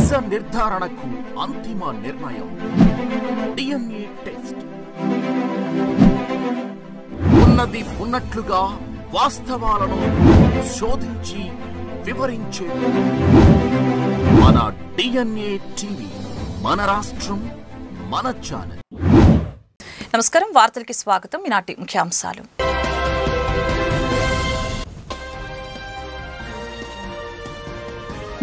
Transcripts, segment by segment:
నిజ నిర్ధారణకు అంతిమ నిర్ణయం DNA టెస్ట్. ఉన్నది ఉన్నట్లుగా వాస్తవాలను శోధించి వివరించే మన DNA టీవీ, మన రాష్ట్రం, మన ఛానల్. నమస్కారం, వార్తలకి స్వాగతం. ఈనాటి ముఖ్యాంశాలు.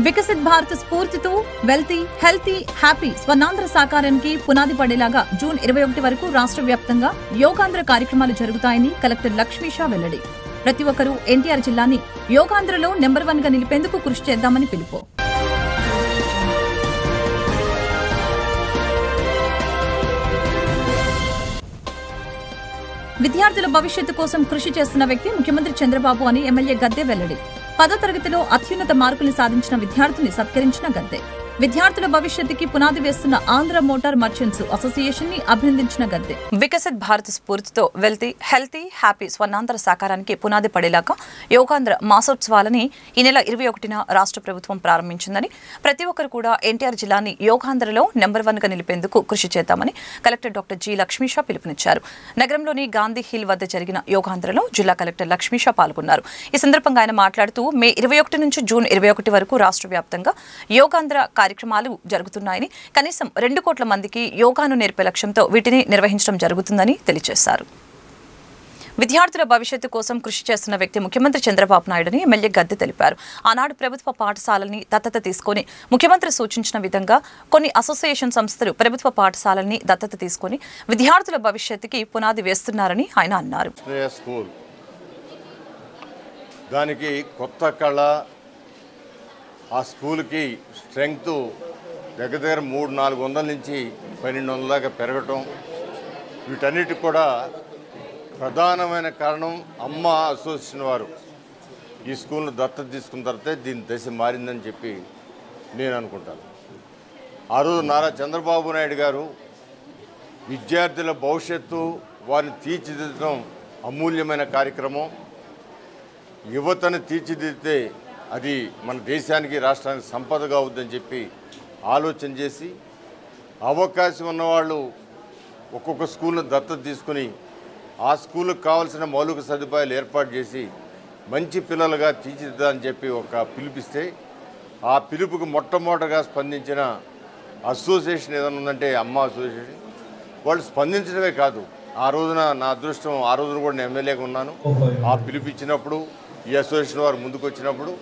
వికసిత్ భారత్ స్ఫూర్తితో వెల్తీ, హెల్తీ, హ్యాపీ స్వర్ణాంధ్ర సాకారానికి పునాది పడేలాగా జూన్ 21 వరకు రాష్ట్ర వ్యాప్తంగా యోగాంధ్ర కార్యక్రమాలు జరుగుతాయని కలెక్టర్ లక్ష్మీషా వెల్లడి. ప్రతి ఒక్కరూ ఎన్టీఆర్ జిల్లాని యోగాంధ్రలో నెంబర్ 1 గా నిలిపేందుకు కృషి చేద్దామని పిలుపు. విద్యార్థుల భవిష్యత్తు కోసం కృషి చేస్తున్న వ్యక్తి ముఖ్యమంత్రి చంద్రబాబు అని ఎమ్మెల్యే గద్దె వెల్లడి. 10వ తరగతిలో అత్యున్నత మార్కులు సాధించిన విద్యార్థిని సత్కరించిన గద్దె. విద్యార్థుల భవిష్యత్తుకి పునాది వేస్తున్న ఆంధ్ర మోటార్ మర్చెంట్స్ అసోసియేషన్ ని అభినందించిన గద్దె. వికసిత్ భారత్ స్ఫూర్తితో వెల్తీ, హెల్తీ, హ్యాపీ స్వర్ణాంధ్ర సాకారానికి పునాది పడేలాగా యోగాంధ్ర మాసోత్సవాలని ఈ నెల 21న రాష్ట్ర ప్రభుత్వం ప్రారంభించిందని, ప్రతి ఒక్కరు కూడా ఎన్టీఆర్ జిల్లాని యోగాంధ్రలో నెంబర్ 1 గా నిలిపేందుకు కృషి చేద్దామని కలెక్టర్ డాక్టర్ జి లక్ష్మీషా పిలుపునిచ్చారు. నగరంలోని గాంధీ హిల్ వద్ద జరిగిన యోగాంధ్రలో జిల్లా కలెక్టర్ లక్ష్మీషా పాల్గొన్నారు. ఈ సందర్భంగా ఆయన మాట్లాడుతూ మే 21 నుంచి జూన్ 21 వరకు రాష్ట్ర వ్యాప్తంగా యోగాంధ్ర కార్యక్రమాలు జరుగుతున్నాయని, కనీసం 2 కోట్ల మందికి యోగాను నేర్పే లక్ష్యంతో వీటిని నిర్వహించడం జరుగుతుందని తెలియజేశారు. విద్యార్థుల భవిష్యత్తు కోసం కృషి చేస్తున్న వ్యక్తి ముఖ్యమంత్రి చంద్రబాబు నాయుడుని ఎమ్మెల్యే గద్దె తెలిపారు. ఆనాడు ప్రభుత్వ పాఠశాలల్ని దత్తత తీసుకుని ముఖ్యమంత్రి సూచించిన విధంగా కొన్ని అసోసియేషన్ సంస్థలు ప్రభుత్వ పాఠశాలల్ని దత్తత తీసుకుని విద్యార్థుల భవిష్యత్తుకి పునాది వేస్తున్నారని ఆయన అన్నారు. దానికి కొత్త కళ, ఆ స్కూల్కి స్ట్రెంగ్త్ దగ్గర 300-400 నుంచి 1200 దాకా పెరగటం, వీటన్నిటికి కూడా ప్రధానమైన కారణం అమ్మ అసోసియేషన్ వారు ఈ స్కూల్ను దత్తత తీసుకున్న తర్వాతే దీని దశ మారిందని చెప్పి నేను అనుకుంటాను. ఆ రోజు నారా చంద్రబాబు నాయుడు గారు విద్యార్థుల భవిష్యత్తు, వారిని తీర్చిదిద్దడం అమూల్యమైన కార్యక్రమం. యువతను తీర్చిదిద్దితే అది మన దేశానికి, రాష్ట్రానికి సంపదగా అవుద్దని చెప్పి ఆలోచన చేసి అవకాశం ఉన్నవాళ్ళు ఒక్కొక్క స్కూల్ను దత్తత తీసుకుని ఆ స్కూల్కి కావాల్సిన మౌలిక సదుపాయాలు ఏర్పాటు చేసి మంచి పిల్లలుగా తీర్చిదిద్దాలని చెప్పి ఒక పిలుపిస్తే, ఆ పిలుపుకి మొట్టమొదటిగా స్పందించిన అసోసియేషన్ ఏదైనా ఉందంటే అమ్మ అసోసియేషన్. వాళ్ళు స్పందించడమే కాదు, ఆ రోజున నా అదృష్టం, ఆ రోజున కూడా నేను ఎమ్మెల్యేగా ఉన్నాను. ఆ పిలుపు ఇచ్చినప్పుడు ఈ అసోసియేషన్ వారు ముందుకు వచ్చినప్పుడు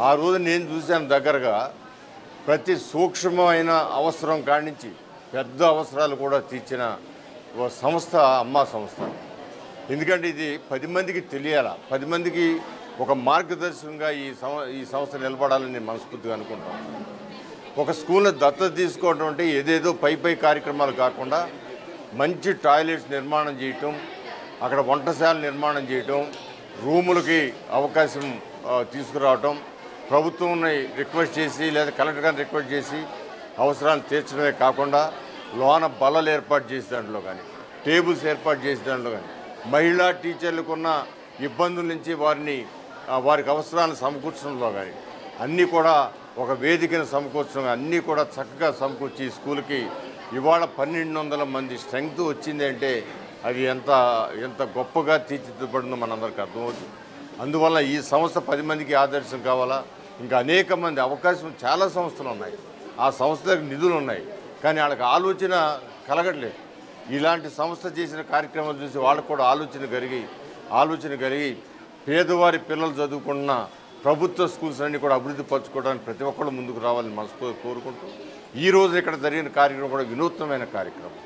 ఆ రోజు నేను చూశాను దగ్గరగా ప్రతి సూక్ష్మమైన అవసరం కాడి నుంచి పెద్ద అవసరాలు కూడా తీర్చిన ఒక సంస్థ అమ్మ సంస్థ. ఎందుకంటే ఇది 10 మందికి తెలియాలా, 10 మందికి ఒక మార్గదర్శకంగా ఈ సంస్థ నిలబడాలని నేను మనస్ఫూర్తిగా అనుకుంటాను. ఒక స్కూల్ని దత్తత తీసుకోవడం అంటే ఏదేదో పై కార్యక్రమాలు కాకుండా మంచి టాయిలెట్స్ నిర్మాణం చేయటం, అక్కడ వంటశాల నిర్మాణం చేయటం, రూములకి అవకాశం తీసుకురావటం, ప్రభుత్వంని రిక్వెస్ట్ చేసి లేదా కలెక్టర్ గారిని రిక్వెస్ట్ చేసి అవసరాలు తీర్చడమే కాకుండా లోన బల్లలు ఏర్పాటు చేసే దాంట్లో కానీ, టేబుల్స్ ఏర్పాటు చేసే దాంట్లో కానీ, మహిళా టీచర్లకున్న ఇబ్బందుల నుంచి వారికి అవసరాలను సమకూర్చడంలో కానీ, అన్నీ కూడా ఒక వేదికను సమకూర్చడం, అన్నీ కూడా చక్కగా సమకూర్చి స్కూల్కి ఇవాళ 1200 మంది స్ట్రెంగ్త్ వచ్చింది అంటే అది ఎంత గొప్పగా తీర్చిదిద్దబడిందో మనందరికీ అర్థమవుతుంది. అందువల్ల ఈ సంస్థ 10 మందికి ఆదర్శం కావాలా. ఇంకా అనేక మంది అవకాశం, చాలా సంస్థలు ఉన్నాయి, ఆ సంస్థలకు నిధులు ఉన్నాయి, కానీ వాళ్ళకి ఆలోచన కలగట్లేదు. ఇలాంటి సంస్థ చేసిన కార్యక్రమాలు చూసి వాళ్ళకు కూడా ఆలోచన కలిగి పేదవారి పిల్లలు చదువుకున్న ప్రభుత్వ స్కూల్స్ అన్నీ కూడా అభివృద్ధి పరచుకోవడానికి ప్రతి ఒక్కళ్ళు ముందుకు రావాలని మనస్ఫూర్తిగా కోరుకుంటూ, ఈరోజు ఇక్కడ జరిగిన కార్యక్రమం కూడా వినూత్నమైన కార్యక్రమం.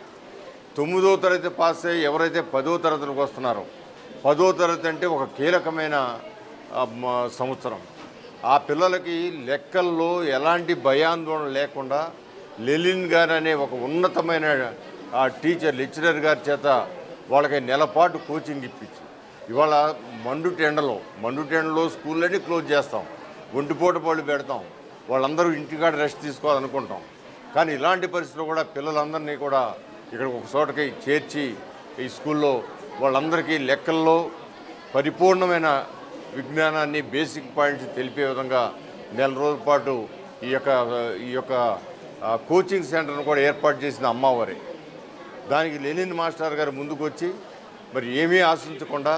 9వ తరగతి పాస్ అయ్యి ఎవరైతే 10వ తరగతికి వస్తున్నారో, 10వ తరగతి అంటే ఒక కీలకమైన సంవత్సరం. ఆ పిల్లలకి లెక్కల్లో ఎలాంటి భయాందోళన లేకుండా లెలిన్ గారు అనే ఒక ఉన్నతమైన లెక్చరర్ గారి చేత వాళ్ళకి నెలపాటు కోచింగ్ ఇప్పించి ఇవాళ మండుటెండలో స్కూళ్ళని క్లోజ్ చేస్తాం, ఒంటిపూట పళ్ళు పెడతాం, వాళ్ళందరూ ఇంటికాడ రెస్ట్ తీసుకోవాలనుకుంటాం. కానీ ఇలాంటి పరిస్థితుల్లో కూడా పిల్లలందరినీ కూడా ఇక్కడ ఒక చోటకి చేర్చి ఈ స్కూల్లో వాళ్ళందరికీ లెక్కల్లో పరిపూర్ణమైన విజ్ఞానాన్ని, బేసిక్ పాయింట్స్ తెలిపే విధంగా నెల రోజుల పాటు ఈ యొక్క కోచింగ్ సెంటర్ను కూడా ఏర్పాటు చేసిన అమ్మవారే. దానికి లెనిన్ మాస్టర్ గారు ముందుకు వచ్చి మరి ఏమీ ఆశించకుండా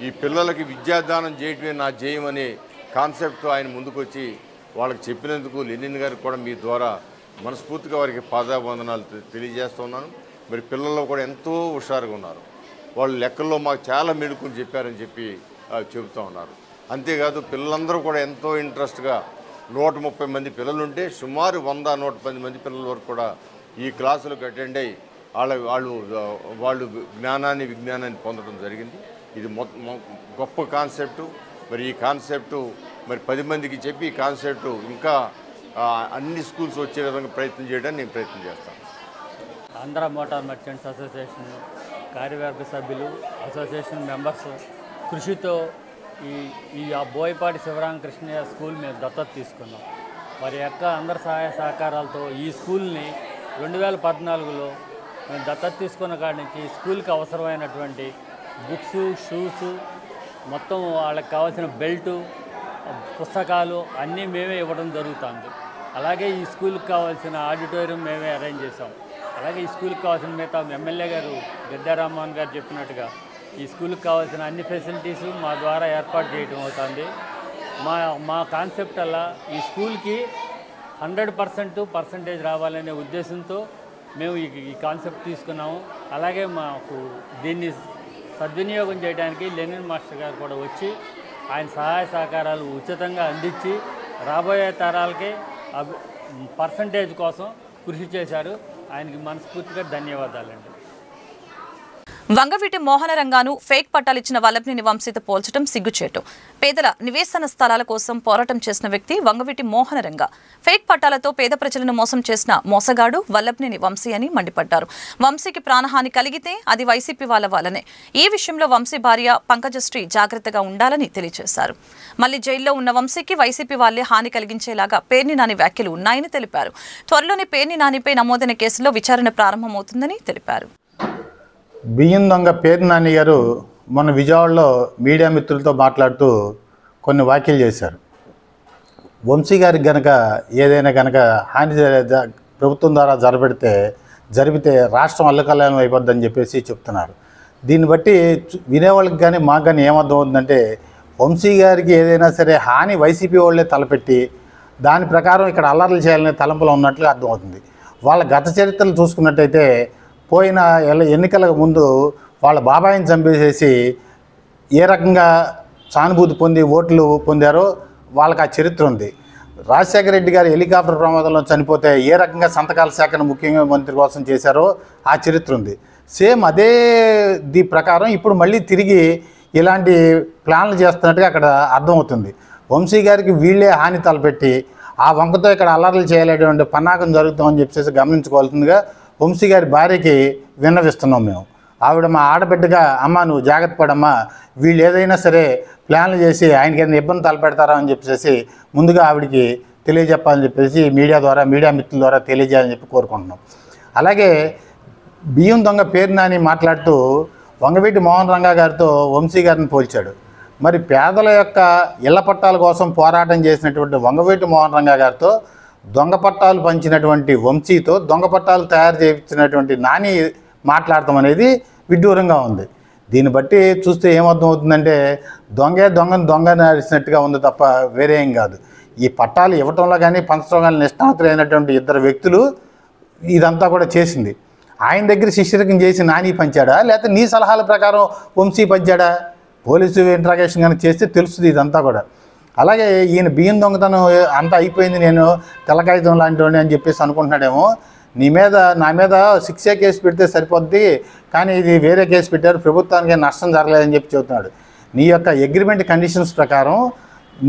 ఈ పిల్లలకి విద్యాదానం చేయటమే నా జయం అనే కాన్సెప్ట్తో ఆయన ముందుకు వచ్చి వాళ్ళకి చెప్పినందుకు లెనిన్ గారికి కూడా మీ ద్వారా మనస్ఫూర్తిగా వారికి పాదాభివందనాలు తెలియజేస్తున్నాను. మరి పిల్లల్లో కూడా ఎంతో హుషారుగా ఉన్నారు. వాళ్ళు లెక్కల్లో మాకు చాలా మెడుకుని చెప్పారని చెప్పి చెబుతూ ఉన్నారు. అంతేకాదు పిల్లలందరూ కూడా ఎంతో ఇంట్రెస్ట్గా 130 మంది పిల్లలుంటే సుమారు 100-110 మంది పిల్లల వరకు కూడా ఈ క్లాసులకు అటెండ్ అయ్యి వాళ్ళు జ్ఞానాన్ని విజ్ఞానాన్ని పొందడం జరిగింది. ఇది గొప్ప కాన్సెప్టు. మరి ఈ కాన్సెప్టు మరి 10 మందికి చెప్పి ఈ కాన్సెప్టు ఇంకా అన్ని స్కూల్స్ వచ్చే విధంగా ప్రయత్నం చేయడానికి నేను ప్రయత్నం చేస్తాను. ఆంధ్ర మోటార్ మర్చెంట్స్ అసోసియేషన్ కార్యవర్గ సభ్యులు, అసోసియేషన్ మెంబర్స్ కృషితో ఈ బోయపాటి శివరామకృష్ణయ్య స్కూల్ మేము దత్తత తీసుకున్నాం. వారి యొక్క అందరి సహాయ సహకారాలతో ఈ స్కూల్ని 2014లో మేము దత్తత తీసుకున్న కాడి నుంచి స్కూల్కి అవసరమైనటువంటి బుక్స్, షూస్, మొత్తం వాళ్ళకి కావాల్సిన బెల్టు, పుస్తకాలు అన్నీ మేమే ఇవ్వడం జరుగుతుంది. అలాగే ఈ స్కూల్కి కావాల్సిన ఆడిటోరియం మేమే అరేంజ్ చేసాం. అలాగే ఈ స్కూల్కి కావాల్సిన మిగతా ఎమ్మెల్యే గారు గద్దె రామ్మోహన్ గారు చెప్పినట్టుగా ఈ స్కూల్కి కావాల్సిన అన్ని ఫెసిలిటీసు మా ద్వారా ఏర్పాటు చేయడం అవుతుంది. మా కాన్సెప్ట్ అలా ఈ స్కూల్కి 100% రావాలనే ఉద్దేశంతో మేము ఈ కాన్సెప్ట్ తీసుకున్నాము. అలాగే మాకు దీన్ని సద్వినియోగం చేయడానికి లెనిన్ మాస్టర్ గారు కూడా వచ్చి ఆయన సహాయ సహకారాలు ఉచితంగా అందించి రాబోయే తరాలకి పర్సంటేజ్ కోసం కృషి చేశారు. ఆయనకి మనస్ఫూర్తిగా ధన్యవాదాలండి. వంగవీటి మోహనరంగాను ఫేక్ పట్టాలిచ్చిన వల్లభనేని వంశీతో పోల్చడం సిగ్గుచేటు. పేదల నివేశన స్థలాల కోసం పోరాటం చేసిన వ్యక్తి వంగవీటి మోహనరంగ. ఫేక్ పట్టాలతో పేద ప్రజలను మోసం చేసిన మోసగాడు వల్లభనేని వంశీ అని మండిపడ్డారు. వంశీకి ప్రాణహాని కలిగితే అది వైసీపీ వాళ్ళ వల్లనే. ఈ విషయంలో వంశీ భార్య పంకజశ్రీ జాగ్రత్తగా ఉండాలని తెలియజేశారు. మళ్లీ జైల్లో ఉన్న వంశీకి వైసీపీ వాళ్లే హాని కలిగించేలాగా పేర్ని నాని వ్యాఖ్యలు ఉన్నాయని తెలిపారు. త్వరలోనే పేర్ని నానిపై నమోదైన కేసులో విచారణ ప్రారంభమవుతుందని తెలిపారు. బియ్యం దొంగ పేర్ని నాని గారు మొన్న విజయవాడలో మీడియా మిత్రులతో మాట్లాడుతూ కొన్ని వ్యాఖ్యలు చేశారు. వంశీ గారికి గనక ఏదైనా కనుక హాని ప్రభుత్వం ద్వారా జరిపితే రాష్ట్రం అల్లకల్లోలం అయిపోద్దని చెప్పేసి చెప్తున్నారు. దీన్ని బట్టి వినేవాళ్ళకి కానీ మాకు కానీ ఏమర్థం అవుతుందంటే వంశీ గారికి ఏదైనా సరే హాని వైసీపీ వాళ్ళే తలపెట్టి దాని ప్రకారం ఇక్కడ అల్లర్లు చేయాలనే తలంపులో ఉన్నట్లుగా అర్థమవుతుంది. వాళ్ళ గత చరిత్రలు చూసుకున్నట్టయితే పోయిన ఎన్నికలకు ముందు వాళ్ళ బాబాయిని చంపేసేసి ఏ రకంగా సానుభూతి పొంది ఓట్లు పొందారో వాళ్ళకి ఆ చరిత్ర ఉంది. రాజశేఖర రెడ్డి గారు హెలికాప్టర్ ప్రమాదంలో చనిపోతే ఏ రకంగా సంతకాల శాఖను ముఖ్యంగా మంత్రి కోసం చేశారో ఆ చరిత్ర ఉంది. సేమ్ అదే ప్రకారం ఇప్పుడు మళ్ళీ తిరిగి ఇలాంటి ప్లాన్లు చేస్తున్నట్టుగా అక్కడ అర్థమవుతుంది. వంశీ గారికి వీళ్ళే హాని తలపెట్టి ఆ వంకతో ఇక్కడ అల్లర్లు చేయలేటువంటి పన్నాకం జరుగుతామని చెప్పేసి గమనించుకోవాల్సిందిగా వంశీ గారి భార్యకి విన్నవిస్తున్నాం మేము. ఆవిడ మా ఆడబిడ్డగా అమ్మ నువ్వు జాగ్రత్త పడమ్మా, వీళ్ళు ఏదైనా సరే ప్లాన్లు చేసి ఆయనకి ఏదైనా ఇబ్బంది తలపెడతారా అని చెప్పేసి ముందుగా ఆవిడికి తెలియజెప్పాలని చెప్పేసి మీడియా మిత్రుల ద్వారా తెలియజేయాలని చెప్పి కోరుకుంటున్నాం. అలాగే బియ్యం దొంగ పేర్ని నాని మాట్లాడుతూ వంగవీటి మోహన్ రంగా గారితో వంశీ గారిని పోల్చాడు. మరి పేదల యొక్క ఇళ్ల పట్టాల కోసం పోరాటం చేసినటువంటి వంగవీటి మోహన్ రంగా గారితో దొంగ పట్టాలు పంచినటువంటి వంశీతో దొంగ పట్టాలు తయారు చేయించినటువంటి నాని మాట్లాడటం అనేది విడ్డూరంగా ఉంది. దీన్ని బట్టి చూస్తే ఏమర్థం అవుతుందంటే దొంగని అరిసినట్టుగా ఉంది తప్ప వేరే ఏం కాదు. ఈ పట్టాలు ఇవ్వటంలో కానీ పంచడంలో కానీ నిష్ణాతులైనటువంటి ఇద్దరు వ్యక్తులు ఇదంతా కూడా చేసింది. ఆయన దగ్గర శిష్యరికం చేసి నాని పంచాడా లేకపోతే నీ సలహాల ప్రకారం వంశీ పంచాడా? పోలీసు ఇంట్రాగేషన్ కానీ చేస్తే తెలుస్తుంది ఇదంతా కూడా. అలాగే ఈయన బియ్యం దొంగతనం అంతా అయిపోయింది, నేను తెల్లకాగితం లాంటివాడిని అని చెప్పేసి అనుకుంటున్నాడేమో. నా మీద 6A కేసు పెడితే సరిపోద్ది, కానీ ఇది వేరే కేసు పెట్టారు, ప్రభుత్వానికి నష్టం జరగలేదని చెప్పి చెబుతున్నాడు. నీ యొక్క అగ్రిమెంట్ కండిషన్స్ ప్రకారం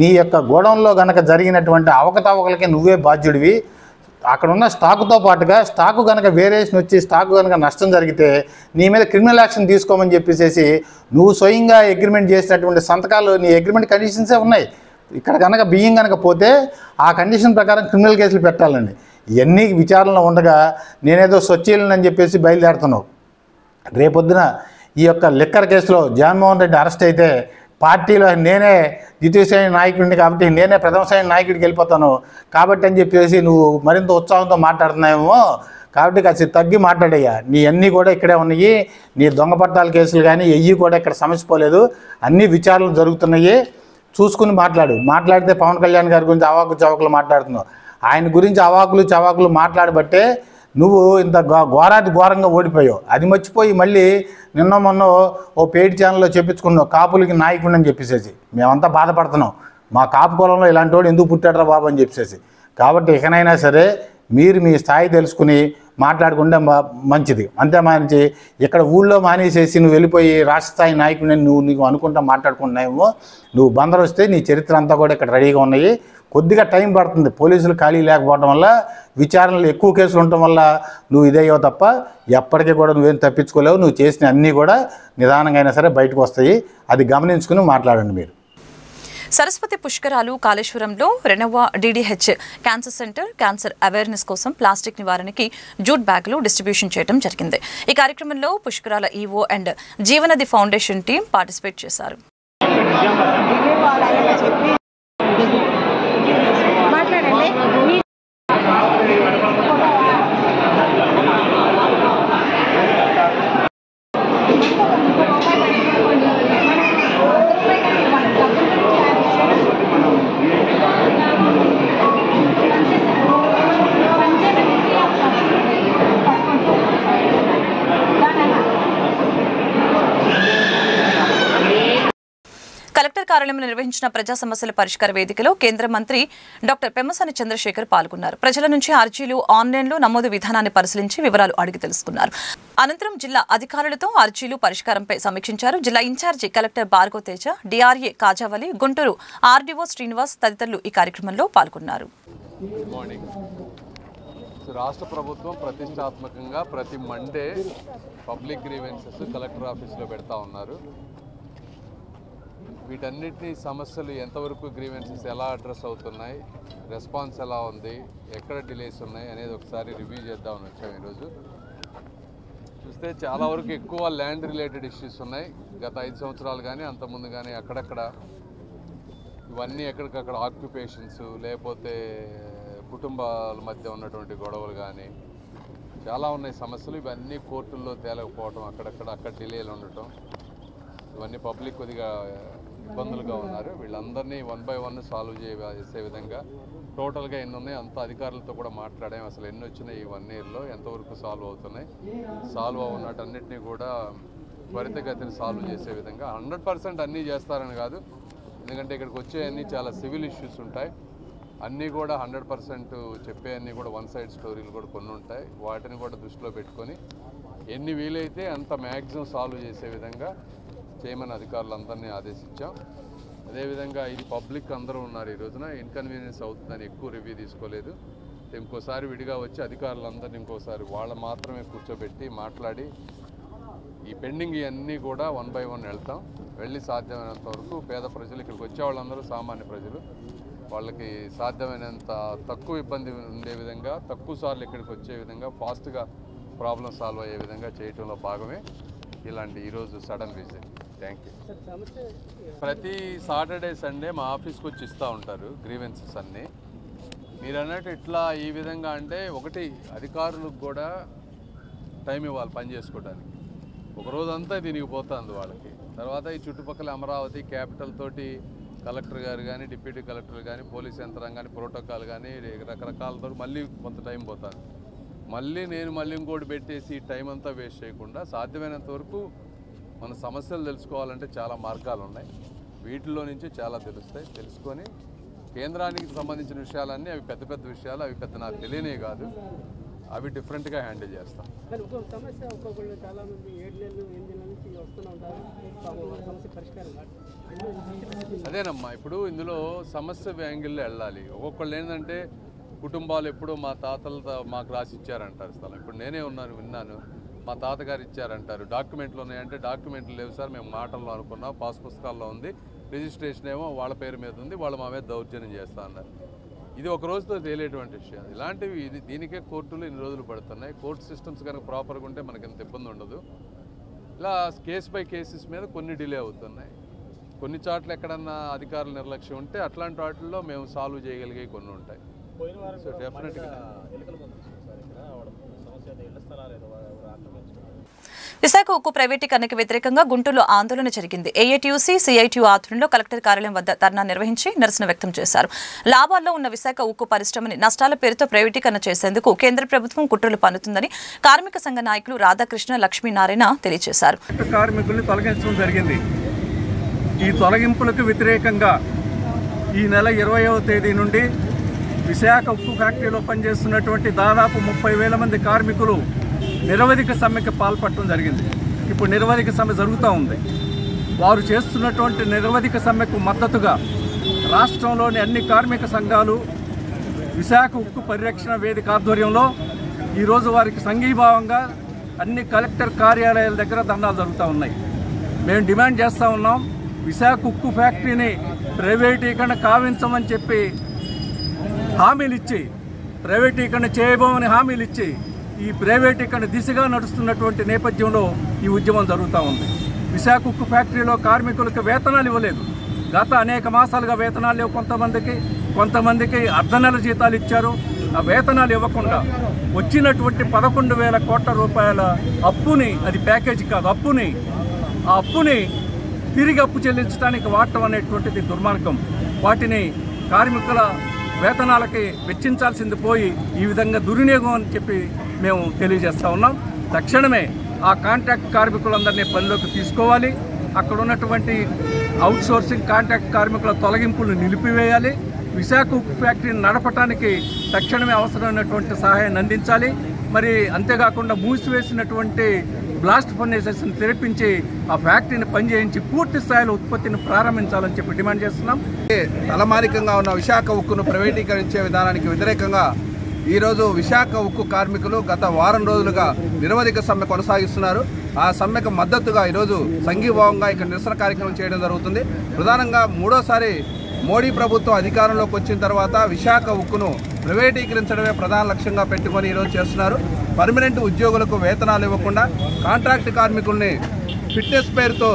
నీ యొక్క గోడౌన్లో కనుక జరిగినటువంటి అవకతవకలకి నువ్వే బాధ్యుడివి. అక్కడ ఉన్న స్టాకుతో పాటుగా స్టాకు కనుక వేరియేషన్ వచ్చి స్టాకు కనుక నష్టం జరిగితే నీ మీద క్రిమినల్ యాక్షన్ తీసుకోమని చెప్పేసి నువ్వు స్వయంగా అగ్రిమెంట్ చేసినటువంటి సంతకాలు నీ అగ్రిమెంట్ కండిషన్సే ఉన్నాయి. ఇక్కడ కనుక బియ్యం కనుక పోతే ఆ కండిషన్ ప్రకారం క్రిమినల్ కేసులు పెట్టాలండి. ఇవన్నీ విచారణలో ఉండగా నేనేదో స్వచ్ఛీలని చెప్పేసి బయలుదేరుతున్నావు. రేపొద్దున ఈ యొక్క లిక్కర్ కేసులో జగన్మోహన్ రెడ్డి అరెస్ట్ అయితే పార్టీలో నేనే ద్వితీయ శ్రేణి నాయకుడిని కాబట్టి నేనే ప్రథమ శ్రేణి నాయకుడికి వెళ్ళిపోతాను కాబట్టి అని చెప్పేసి నువ్వు మరింత ఉత్సాహంతో మాట్లాడుతున్నావేమో. కాబట్టి కాస్త తగ్గి మాట్లాడయ్యా. నీ అన్నీ కూడా ఇక్కడే ఉన్నాయి. నీ దొంగ పట్టాల కేసులు కానీ ఎయ్యి కూడా ఇక్కడ సమస్య పోలేదు. అన్ని విచారణలు జరుగుతున్నాయి. చూసుకుని మాట్లాడితే పవన్ కళ్యాణ్ గారి గురించి అవాకు చవాకులు మాట్లాడుతున్నావు. ఆయన గురించి అవాకులు చవాకులు మాట్లాడబట్టే నువ్వు ఇంత ఘోరంగా ఓడిపోయావు. అది మర్చిపోయి మళ్ళీ నిన్న మొన్న ఓ పెయిడ్ ఛానల్లో చెప్పించుకున్నావు కాపులకి నాయకుడిని అని చెప్పేసేసి. మేమంతా బాధపడుతున్నాం, మా కాపు కులంలో ఇలాంటి వాడు ఎందుకు పుట్టాడరా బాబు అని చెప్పేసి. కాబట్టి ఇకనైనా సరే మీరు మీ స్థాయి తెలుసుకుని మాట్లాడుకుంటే మంచిది. అంతే మంచి ఇక్కడ ఊళ్ళో మానేసేసి నువ్వు వెళ్ళిపోయి రాష్ట్ర స్థాయి నాయకుడిని నీకు అనుకుంటా మాట్లాడుకుంటున్నావేమో. నువ్వు బందరు వస్తే నీ చరిత్ర అంతా కూడా ఇక్కడ రెడీగా ఉన్నాయి. కొద్దిగా టైం పడుతుంది, పోలీసులు ఖాళీ లేకపోవడం వల్ల, విచారణలు ఎక్కువ కేసులు ఉండటం వల్ల నువ్వు ఇదయ్యో తప్ప ఎప్పటికీ కూడా నువ్వేం తప్పించుకోలేవు. నువ్వు చేసిన అన్నీ కూడా నిదానంగా అయినా సరే బయటకు వస్తాయి. అది గమనించుకుని మాట్లాడండి మీరు. సరస్వతి పుష్కరాలు కాళేశ్వరంలో Renova DDH cancer centre cancer awareness కోసం ప్లాస్టిక్ నివారణకి జూట్ బ్యాగులు డిస్ట్రిబ్యూషన్ చేయడం జరిగింది. ఈ కార్యక్రమంలో పుష్కరాల EO and Jeevanadi foundation team participate చేశారు. కలెక్టర్ కార్యాలయంలో నిర్వహించిన ప్రజా సమస్యల పరిష్కార వేదికలో కేంద్ర మంత్రి డాక్టర్ పెమ్మసాని చంద్రశేఖర్ పాల్గొన్నారు. ప్రజల నుంచి అర్జీలు ఆన్లైన్లో నమోదు విధానాన్ని పరిశీలించి వివరాలు అడిగి తెలుసుకున్నారు. అనంతరం జిల్లా అధికారులతో అర్జీలు పరిష్కారంపై సమీక్షించారు. జిల్లా incharge collector Bhargav Teja, DRA Kajavali, Guntur RDO Srinivas తదితరులు ఈ కార్యక్రమంలో పాల్గొన్నారు. రాష్ట్ర ప్రభుత్వం ప్రతిష్టాత్మకంగా ప్రతి మండే పబ్లిక్ గ్రీవెన్సెస్ కలెక్టర్ ఆఫీస్లో పెడతా ఉన్నారు. వీటన్నిటినీ సమస్యలు ఎంతవరకు గ్రీవెన్సెస్ ఎలా అడ్రస్ అవుతున్నాయి, రెస్పాన్స్ ఎలా ఉంది, ఎక్కడ డిలేస్ ఉన్నాయి అనేది ఒకసారి రివ్యూ చేద్దామని వచ్చాము. ఈరోజు చూస్తే చాలా వరకు ఎక్కువ ల్యాండ్ రిలేటెడ్ ఇష్యూస్ ఉన్నాయి. గత 5 సంవత్సరాలు కానీ అంతకుముందు కానీ అక్కడక్కడ ఇవన్నీ ఎక్కడికక్కడ ఆక్యుపేషన్స్ లేకపోతే కుటుంబాల మధ్య ఉన్నటువంటి గొడవలు కానీ చాలా ఉన్నాయి సమస్యలు. ఇవన్నీ కోర్టుల్లో తేలకపోవటం, అక్కడ డిలేలు ఉండటం, ఇవన్నీ పబ్లిక్ కొద్దిగా ఇబ్బందులుగా ఉన్నారు. వీళ్ళందరినీ 1 by 1 సాల్వ్ చేసే విధంగా టోటల్గా ఎన్ని ఉన్నాయి అంత అధికారులతో కూడా మాట్లాడాము. అసలు ఎన్ని వచ్చినాయి ఈ 1 yearలో, ఎంతవరకు సాల్వ్ అవుతున్నాయి, సాల్వ్ అవునటన్నిటినీ కూడా త్వరితగతిని సాల్వ్ చేసే విధంగా 100% అన్నీ చేస్తారని కాదు. ఎందుకంటే ఇక్కడికి వచ్చే అన్నీ చాలా సివిల్ ఇష్యూస్ ఉంటాయి. అన్నీ కూడా 100% చెప్పే అన్నీ కూడా 1 side స్టోరీలు కూడా కొన్ని ఉంటాయి. వాటిని కూడా దృష్టిలో పెట్టుకొని ఎన్ని వీలైతే అంత మ్యాక్సిమం సాల్వ్ చేసే విధంగా చేయమని అధికారులందరినీ ఆదేశించాం. అదేవిధంగా ఇది పబ్లిక్ అందరూ ఉన్నారు. ఈ రోజున ఇన్కన్వీనియన్స్ అవుతుందని ఎక్కువ రివ్యూ తీసుకోలేదు. ఇంకోసారి విడిగా వచ్చి అధికారులందరినీ ఇంకోసారి వాళ్ళు మాత్రమే కూర్చోబెట్టి మాట్లాడి ఈ పెండింగ్ ఇవన్నీ కూడా 1 by 1 వెళ్తాం. వెళ్ళి సాధ్యమైనంత వరకు పేద ప్రజలు, ఇక్కడికి వచ్చే వాళ్ళందరూ సామాన్య ప్రజలు, వాళ్ళకి సాధ్యమైనంత తక్కువ ఇబ్బంది ఉండే విధంగా, తక్కువ సార్లు ఇక్కడికి వచ్చే విధంగా, ఫాస్ట్గా ప్రాబ్లం సాల్వ్ అయ్యే విధంగా చేయటంలో భాగమే ఇలాంటి ఈరోజు సడన్ విజిట్. Thank you. ప్రతి సాటర్డే సండే మా ఆఫీస్కి వచ్చి ఇస్తూ ఉంటారు గ్రీవెన్సెస్ అన్నీ. మీరు అన్నట్టు ఇట్లా ఈ విధంగా అంటే ఒకటి అధికారులకు కూడా టైం ఇవ్వాలి పని చేసుకోవడానికి. ఒకరోజంతా దీనికి పోతుంది వాళ్ళకి. తర్వాత ఈ చుట్టుపక్కల అమరావతి క్యాపిటల్ తోటి కలెక్టర్ గారు కానీ, డిప్యూటీ కలెక్టర్ కానీ, పోలీస్ యంత్రాంగాన్ని, ప్రోటోకాల్ కానీ రకరకాలతో మళ్ళీ కొంత టైం పోతుంది. మళ్ళీ ఇంకోటి పెట్టేసి టైం అంతా వేస్ట్ చేయకుండా సాధ్యమైనంత వరకు మన సమస్యలు తెలుసుకోవాలంటే చాలా మార్గాలు ఉన్నాయి. వీటిలో నుంచి చాలా తెలుసుకొని కేంద్రానికి సంబంధించిన విషయాలన్నీ అవి పెద్ద పెద్ద విషయాలు, అవి పెద్ద నాకు తెలియనే కాదు, అవి డిఫరెంట్గా హ్యాండిల్ చేస్తాం. అదేనమ్మా, ఇప్పుడు ఇందులో సమస్య యాంగిల్లో వెళ్ళాలి. ఒక్కొక్కళ్ళు ఏంటంటే కుటుంబాలు ఎప్పుడూ మా తాతలతో మాకు రాసి ఇచ్చారంటారు స్థలం. ఇప్పుడు నేనే విన్నాను మా తాతగారు ఇచ్చారంటారు. డాక్యుమెంట్లు ఉన్నాయంటే డాక్యుమెంట్లు లేవు సార్, మేము మాటల్లో అనుకున్నాం, పాస్ పుస్తకాల్లో ఉంది, రిజిస్ట్రేషన్ ఏమో వాళ్ళ పేరు మీద ఉంది, వాళ్ళు మా మీద దౌర్జన్యం చేస్తా అన్నారు. ఇది ఒక రోజుతో తేలేటువంటి విషయం. ఇలాంటివి దీనికే కోర్టులు ఇన్ని రోజులు పడుతున్నాయి. కోర్టు సిస్టమ్స్ కనుక ప్రాపర్గా ఉంటే మనకి ఇంత ఇబ్బంది ఉండదు. ఇలా కేస్ బై కేసెస్ మీద కొన్ని డిలే అవుతున్నాయి. కొన్ని చోట్ల ఎక్కడన్నా అధికారుల నిర్లక్ష్యం ఉంటే అట్లాంటి వాటిల్లో మేము సాల్వ్ చేయగలిగే కొన్ని ఉంటాయి. సో డెఫినెట్గా విశాఖ ఉక్కు ప్రైవేటీకరణకు వ్యతిరేకంగా గుంటూరులో ఆందోళన జరిగింది. ఏఐటీయూసీ, సిఐటియు ఆధ్వర్యంలో కలెక్టర్ కార్యాలయం వద్ద ధర్నా నిర్వహించి నిరసన వ్యక్తం చేశారు. లాభాల్లో ఉన్న విశాఖ ఉక్కు పరిశ్రమని నష్టాల పేరుతో ప్రైవేటీకరణ చేసేందుకు కేంద్ర ప్రభుత్వం కుట్రలు పన్నుతుందని కార్మిక సంఘ నాయకులు రాధాకృష్ణ, లక్ష్మీనారాయణ తెలియజేశారు. కార్మికుల్ని తొలగించడం జరిగింది. ఈ తొలగింపులకు వ్యతిరేకంగా ఈ నెల 20వ తేదీ నుండి విశాఖ ఉక్కు ఫ్యాక్టరీలో పనిచేస్తున్నటువంటి దాదాపు 30,000 మంది కార్మికులు నిరవధిక సమ్మెకి పాల్పడటం జరిగింది. ఇప్పుడు నిరవధిక సమ్మె జరుగుతూ ఉంది. వారు చేస్తున్నటువంటి నిరవధిక సమ్మెకు మద్దతుగా రాష్ట్రంలోని అన్ని కార్మిక సంఘాలు విశాఖ ఉక్కు పరిరక్షణ వేదిక ఆధ్వర్యంలో ఈరోజు వారికి సంఘీభావంగా అన్ని కలెక్టర్ కార్యాలయాల దగ్గర ధర్నాలు జరుగుతూ ఉన్నాయి. మేము డిమాండ్ చేస్తూ ఉన్నాం, విశాఖ ఉక్కు ఫ్యాక్టరీని ప్రైవేటీకరణ కావించమని చెప్పి హామీలు ఇచ్చి, ప్రైవేటీకరణ చేయబోమని హామీలు ఇచ్చి ఈ ప్రైవేటీకరణ దిశగా నడుస్తున్నటువంటి నేపథ్యంలో ఈ ఉద్యమం జరుగుతూ ఉంది. విశాఖ ఉక్కు ఫ్యాక్టరీలో కార్మికులకు వేతనాలు ఇవ్వలేదు. గత అనేక మాసాలుగా వేతనాలు లేవు. కొంతమందికి అర్ధ నెల జీతాలు ఇచ్చారు. ఆ వేతనాలు ఇవ్వకుండా వచ్చినటువంటి 11,000 కోట్ల రూపాయల అప్పుని, అది ప్యాకేజీ కాదు, ఆ అప్పుని తిరిగి అప్పు చెల్లించడానికి వాడటం అనేటువంటిది దుర్మార్గం. వాటిని కార్మికుల వేతనాలకి వెచ్చించాల్సింది పోయి ఈ విధంగా దుర్వినియోగం అని చెప్పి మేము తెలియజేస్తూ ఉన్నాం. తక్షణమే ఆ కాంట్రాక్ట్ కార్మికులందరినీ పనిలోకి తీసుకోవాలి. అక్కడ ఉన్నటువంటి అవుట్సోర్సింగ్ కాంట్రాక్ట్ కార్మికుల తొలగింపులను నిలిపివేయాలి. విశాఖ ఉక్కు ఫ్యాక్టరీని నడపడానికి తక్షణమే అవసరమైనటువంటి సహాయాన్ని అందించాలి. మరి అంతేకాకుండా మూసివేసినటువంటి బ్లాస్ట్ ఫర్నేసెస్ని తెరిపించి ఆ ఫ్యాక్టరీని పనిచేయించి పూర్తి స్థాయిలో ఉత్పత్తిని ప్రారంభించాలని చెప్పి డిమాండ్ చేస్తున్నాం. తలమానికంగా ఉన్న విశాఖ ఉక్కును ప్రైవేటీకరించే విధానానికి వ్యతిరేకంగా ఈరోజు విశాఖ ఉక్కు కార్మికులు గత వారం రోజులుగా నిరవధిక సమ్మె కొనసాగిస్తున్నారు. ఆ సమ్మెకు మద్దతుగా ఈరోజు సంఘీభావంగా ఇక్కడ నిరసన కార్యక్రమం చేయడం జరుగుతుంది. ప్రధానంగా మూడోసారి మోడీ ప్రభుత్వం అధికారంలోకి వచ్చిన తర్వాత విశాఖ ఉక్కును ప్రైవేటీకరించడమే ప్రధాన లక్ష్యంగా పెట్టుకొని ఈరోజు చేస్తున్నారు. పర్మనెంట్ ఉద్యోగులకు వేతనాలు ఇవ్వకుండా కాంట్రాక్ట్ కార్మికుల్ని ఫిట్నెస్ పేరుతో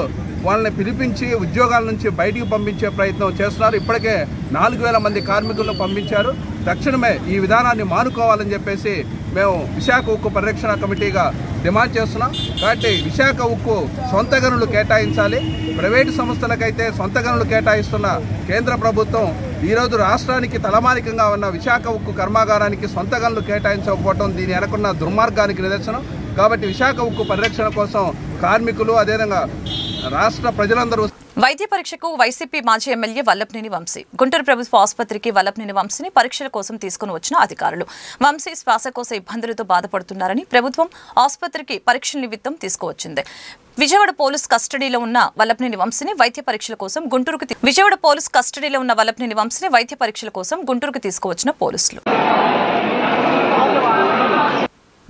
వాళ్ళని పిలిపించి ఉద్యోగాల నుంచి బయటికి పంపించే ప్రయత్నం చేస్తున్నారు. ఇప్పటికే 4,000 మంది కార్మికులను పంపించారు. తక్షణమే ఈ విధానాన్ని మానుకోవాలని చెప్పేసి మేము విశాఖ ఉక్కు పరిరక్షణ కమిటీగా డిమాండ్ చేస్తున్నాం. కాబట్టి విశాఖ ఉక్కు సొంత గనులు కేటాయించాలి. ప్రైవేటు సంస్థలకైతే సొంత గనులు కేటాయిస్తున్న కేంద్ర ప్రభుత్వం ఈరోజు రాష్ట్రానికి తలమానికంగా ఉన్న విశాఖ ఉక్కు కర్మాగారానికి సొంత గనులు కేటాయించకపోవడం దీని వెనకున్న దుర్మార్గానికి నిదర్శనం. కాబట్టి విశాఖ ఉక్కు పరిరక్షణ కోసం కార్మికులు, అదేవిధంగా రాష్ట్ర ప్రజలందరూ. వైద్య పరీక్షకు వైసీపీ మాజీ ఎమ్మెల్యే వల్లభనేని వంశీ. గుంటూరు ప్రభుత్వ ఆసుపత్రికి వల్లభనేని వంశీని పరీక్షల కోసం తీసుకుని వచ్చిన అధికారులు వంశీ శ్వాసకోశ ఇబ్బందులతో బాధపడుతున్నారని ప్రభుత్వం ఆసుపత్రికి పరీక్షల నిమిత్తం తీసుకువచ్చింది. విజయవాడ పోలీస్ కస్టడీలో ఉన్న వల్లభనేని వంశీని వైద్య పరీక్షల కోసం గుంటూరుకు తీసుకువచ్చిన పోలీసులు.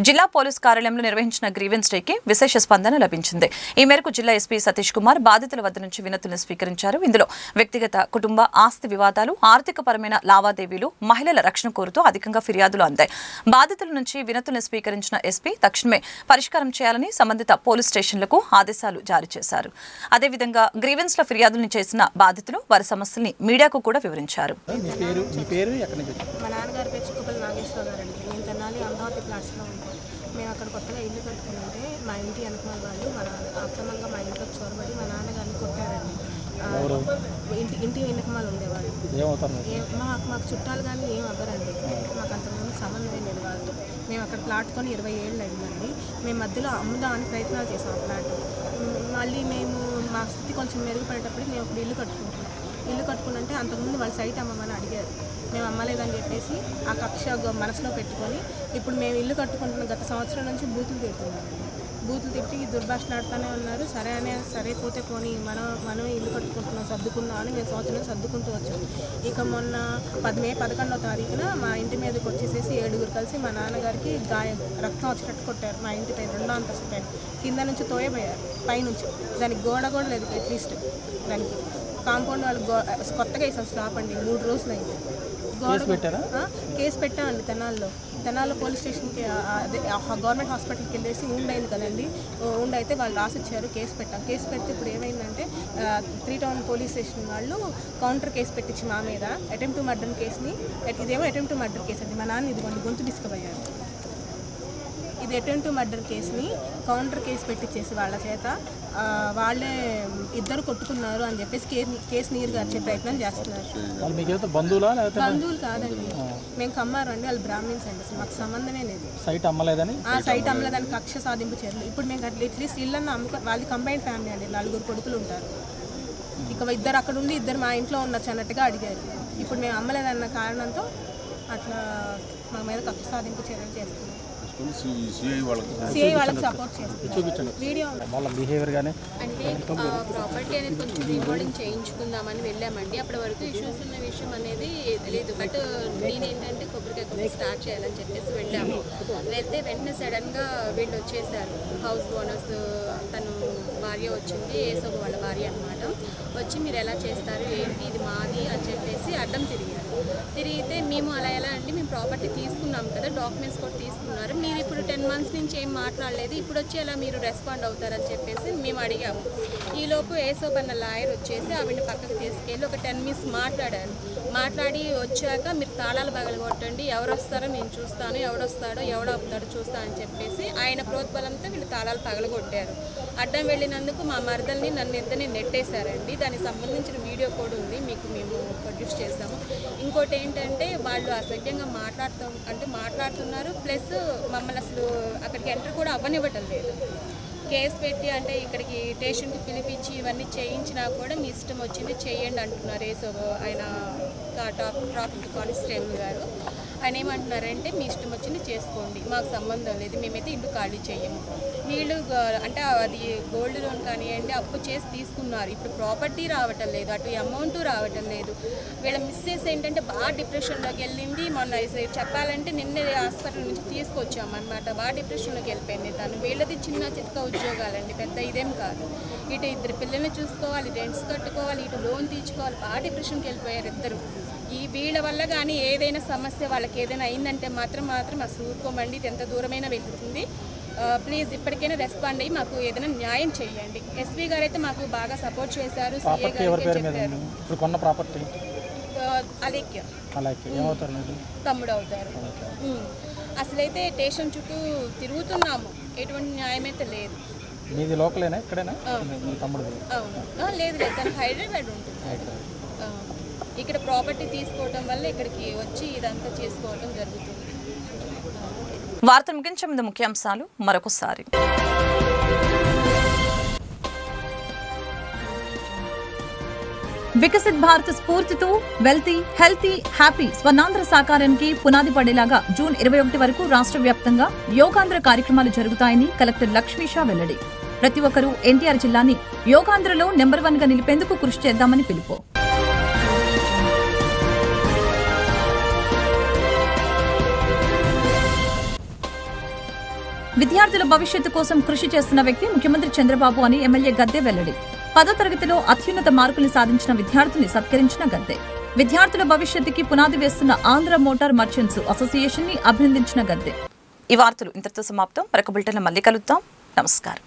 జిల్లా పోలీస్ కార్యాలయంలో నిర్వహించిన గ్రీవెన్స్ డేకి విశేష స్పందన లభించింది. ఈ మేరకు జిల్లా ఎస్పీ సతీష్ కుమార్ బాధితుల వద్ద నుంచి వినతులను స్వీకరించారు. ఇందులో వ్యక్తిగత, కుటుంబ, ఆస్తి వివాదాలు, ఆర్థికపరమైన లావాదేవీలు, మహిళల రక్షణ కోరుతూ అధికంగా ఫిర్యాదులు అందాయి. బాధితుల నుంచి వినతులను స్వీకరించిన ఎస్పీ తక్షణమే పరిష్కారం చేయాలని సంబంధిత పోలీస్ స్టేషన్లకు ఆదేశాలు జారీ చేశారు. అదేవిధంగా గ్రీవెన్స్ లో ఫిర్యాదులను చేసిన బాధితులు వారి సమస్యల్ని మీడియాకు కూడా వివరించారు. మేము అక్కడ కొత్తగా ఇల్లు కట్టుకుంటే మా ఇంటి వెనకమాల వాళ్ళు అక్రమంగా మా ఇంట్లోకి చొరబడి మా నాన్నగారిని కొట్టారండి. ఇంటి వెనకమాల ఉండేవాళ్ళు. మాకు చుట్టాలు కానీ ఏం అవ్వరండి. మాకు అంతకుముందు సంబంధం లేదు వాళ్ళతో. మేము అక్కడ ప్లాట్ కొని 20 ఏళ్ళు అయిందండి. మేము మధ్యలో అమ్ముదామని ప్రయత్నాలు చేసాం ఆ ప్లాట్. మళ్ళీ మేము మా స్థితి కొంచెం మెరుగుపడేటప్పటికి మేము ఇప్పుడు ఇల్లు కట్టుకుంటే అంతకుముందు వాళ్ళ సైట్ అమ్మమని అడిగారు. మేము అమ్మలేదని చెప్పేసి ఆ కక్ష మనసులో పెట్టుకొని ఇప్పుడు మేము ఇల్లు కట్టుకుంటున్న గత సంవత్సరం నుంచి బూతులు తిట్టి దుర్భాషణ ఆడుతూనే ఉన్నారు. సరే పోతే పోనీ మనం ఇల్లు కట్టుకుంటున్నాం, సర్దుకున్నాం అని మేము సంవత్సరం సర్దుకుంటూ వచ్చాం. ఇక మొన్న మే 11వ తారీఖున మా ఇంటి మీదకి వచ్చేసేసి 7 కలిసి మా నాన్నగారికి రక్తం వచ్చేటట్టు కొట్టారు. మా ఇంటి పైన 2వ అంతస్తు పైన కింద నుంచి తోయబోయారు. పైనుంచి దానికి గోడ కూడా లేదు. అట్లీస్ట్ దానికి కాంపౌండ్ వాళ్ళు కొత్తగా వేసాం స్లాప్ అండి. 3 రోజులు అయింది. కేసు పెట్టామండి తెనాల్లో పోలీస్ స్టేషన్కి అదే గవర్నమెంట్ హాస్పిటల్కి వెళ్ళేసి ఉండైంది కదండి. ఉండైతే వాళ్ళు రాసిచ్చారు, కేసు పెడితే ఇప్పుడు ఏమైందంటే 3 టౌన్ పోలీస్ స్టేషన్ వాళ్ళు కౌంటర్ కేసు పెట్టించి మా మీద అటెంప్ట్ టు మర్డర్ కేసుని, ఇదేమో అటెంప్ట్ టు మర్డర్ కేసు అండి. మా నాన్న ఇదిగోండి గొంతు డిస్కబయ్యారు. ఇది అటెంప్ట్ టు మర్డర్ కేసుని కౌంటర్ కేసు పెట్టించేసి వాళ్ళ చేత వాళ్ళే ఇద్దరు కొట్టుకున్నారు అని చెప్పేసి కేసు నీరు గార్చే ప్రయత్నం చేస్తున్నారు. బంధువులు కాదండి, మేము కమ్మారు అండి, వాళ్ళు బ్రాహ్మిన్స్ అండి, అసలు మాకు సంబంధమే లేదు. సైట్ అమ్మలేదని కక్ష సాధింపు చర్యలు. ఇప్పుడు మేము అట్లీస్ట్ ఇళ్ళన్న వాళ్ళది కంబైన్డ్ ఫ్యామిలీ అండి, 4 కొడుకులు ఉంటారు. ఇక ఇద్దరు అక్కడ ఉండి ఇద్దరు మా ఇంట్లో ఉండొచ్చు అన్నట్టుగా అడిగారు. ఇప్పుడు మేము అమ్మలేదన్న కారణంతో అట్లా మా మీద కక్ష సాధింపు చర్యలు చేస్తున్నాం. సిఐ వాళ్ళకి సపోర్ట్ చేస్తాం. వీడియో వాళ్ళ బిహేవియర్ కానీ అంటే ప్రాపర్టీ అనేది కొంచెం రీమోడలింగ్ చేయించుకుందామని వెళ్ళామండి. అప్పటి వరకు ఇష్యూస్ ఉన్న విషయం అనేది తెలియదు. బట్ నేనేంటంటే కొబ్బరికాయ స్టార్ట్ చేయాలని చెప్పేసి వెళ్ళాము. వెళ్తే వెంటనే సడన్గా వీళ్ళు వచ్చేసారు, హౌస్ ఓనర్స్. తను భార్య వచ్చింది, ఏసోబు వాళ్ళ భార్య అనమాట. వచ్చి మీరు ఎలా చేస్తారు ఏంటి, ఇది మాది అని చెప్పేసి అడ్డం తిరిగితే మేము అలా ఎలా అంటే మేము ప్రాపర్టీ తీసుకున్నాం కదా, డాక్యుమెంట్స్ కూడా తీసుకున్నారు, మీరు ఇప్పుడు 10 months నుంచి ఏం మాట్లాడలేదు, ఇప్పుడు వచ్చి ఎలా మీరు రెస్పాండ్ అవుతారని చెప్పేసి మేము అడిగాము. ఈలోపు ఏసోబ్ అన్న లాయర్ వచ్చేసి ఆవిడని పక్కకు తీసుకెళ్ళి ఒక 10 minutes మాట్లాడి వచ్చాక మీరు తాళాలు పగలగొట్టండి, ఎవరు వస్తారో నేను చూస్తాను, ఎవడొస్తాడో ఎవడవుతాడో చూస్తా అని చెప్పేసి ఆయన ప్రోద్బలంతో వీళ్ళు తాళాలు పగలగొట్టారు. అడ్డం వెళ్ళినందుకు మా మరదల్ని నన్ను ఇద్దరిని నెట్టేశారండి. దానికి సంబంధించిన వీడియో కూడా ఉంది, మీకు మేము ప్రొడ్యూస్ చేస్తాము. ఇంకోటి ఏంటంటే వాళ్ళు అసభ్యంగా మాట్లాడుతున్నారు, ప్లస్ మమ్మల్ని అసలు అక్కడికి ఎంటర్ కూడా అవ్వనివ్వటం లేదు. కేసు పెట్టి అంటే ఇక్కడికి స్టేషన్కి పిలిపించి ఇవన్నీ చేయించినా కూడా మీ ఇష్టం వచ్చింది చేయండి అంటున్నారు. ఆయన ట్రాఫిక్ కానిస్టేబుల్ గారు ఆయన ఏమంటున్నారంటే మీ ఇష్టం వచ్చింది చేసుకోండి, మాకు సంబంధం లేదు, మేమైతే ఇల్లు ఖాళీ చేయము. వీళ్ళు అంటే అది గోల్డ్ లోన్ కానివ్వండి అప్పు చేసి తీసుకున్నారు, ఇప్పుడు ప్రాపర్టీ రావటం లేదు, అటు అమౌంట్ రావటం లేదు. వీళ్ళ మిస్సెస్ ఏంటంటే బాగా డిప్రెషన్లోకి వెళ్ళింది. మొన్న చెప్పాలంటే నిన్నే హాస్పిటల్ నుంచి తీసుకొచ్చామన్నమాట. బాగా డిప్రెషన్లోకి వెళ్ళిపోయింది తను. వీళ్ళది చిన్న చిత్క ఉద్యోగాలండి, పెద్ద ఇదేం కాదు. ఇటు 2 పిల్లల్ని చూసుకోవాలి, రెంట్స్ కట్టుకోవాలి, ఇటు లోన్ తీర్చుకోవాలి. బాగా డిప్రెషన్కి వెళ్ళిపోయారు ఇద్దరు. ఈ వీళ్ళ వల్ల కానీ ఏదైనా సమస్య వాళ్ళకి ఏదైనా అయిందంటే మాత్రం అసలు ఊరుకోమండి, ఇది ఎంత దూరమైనా వెళ్తుంది. ప్లీజ్ ఇప్పటికైనా రెస్పాండ్ అయ్యి మాకు ఏదైనా న్యాయం చేయండి. ఎస్పీ గారు అయితే మాకు బాగా సపోర్ట్ చేశారు. సిఏ గారు చెప్పారు అలేఖ్య తమ్ముడు అవుతారు. అసలైతే స్టేషన్ చుట్టూ తిరుగుతున్నాము, ఎటువంటి న్యాయం అయితే లేదు. మీది లోకలేనా ఇక్కడేనా తమ్ముడు? అవును, లేదు తను హైదరాబాద్ ఉంటుంది. ఇక్కడ ప్రాపర్టీ తీసుకోవడం వల్ల ఇక్కడికి వచ్చి ఇదంతా చేసుకోవడం జరుగుతుంది. వార్తలు ముగించే ముందు ముఖ్యాంశాలు మరొకసారి. వికసిత్ భారత్ స్ఫూర్తితో వెల్తీ, హెల్తీ, హ్యాపీ స్వర్ణాంధ్ర సాకారానికి పునాది పడేలాగా జూన్ 21 వరకు రాష్ట్ర వ్యాప్తంగా యోగాంధ్ర కార్యక్రమాలు జరుగుతాయని కలెక్టర్ లక్ష్మీషా వెల్లడి. ప్రతి ఒక్కరూ ఎన్టీఆర్ జిల్లాని యోగాంధ్రలో నెంబర్ 1 గా నిలిపేందుకు కృషి చేద్దామని పిలుపు. విద్యార్థుల భవిష్యత్తు కోసం కృషి చేస్తున్న వ్యక్తి ముఖ్యమంత్రి చంద్రబాబు అని ఎమ్మెల్యే గద్దె వెల్లడి. 10వ తరగతిలో అత్యున్నత మార్కులు సాధించిన విద్యార్థిని సత్కరించిన గద్దె. విద్యార్థుల భవిష్యత్తుకి పునాది వేస్తున్న ఆంధ్ర మోటార్ మర్చెంట్స్ అసోసియేషన్ ని అభినందించిన గద్దె. ఈ వార్తలు ఇంతటితో సమాప్తం. మరొక బులెటిన్లో మళ్ళీ కలుద్దాం. నమస్కారం.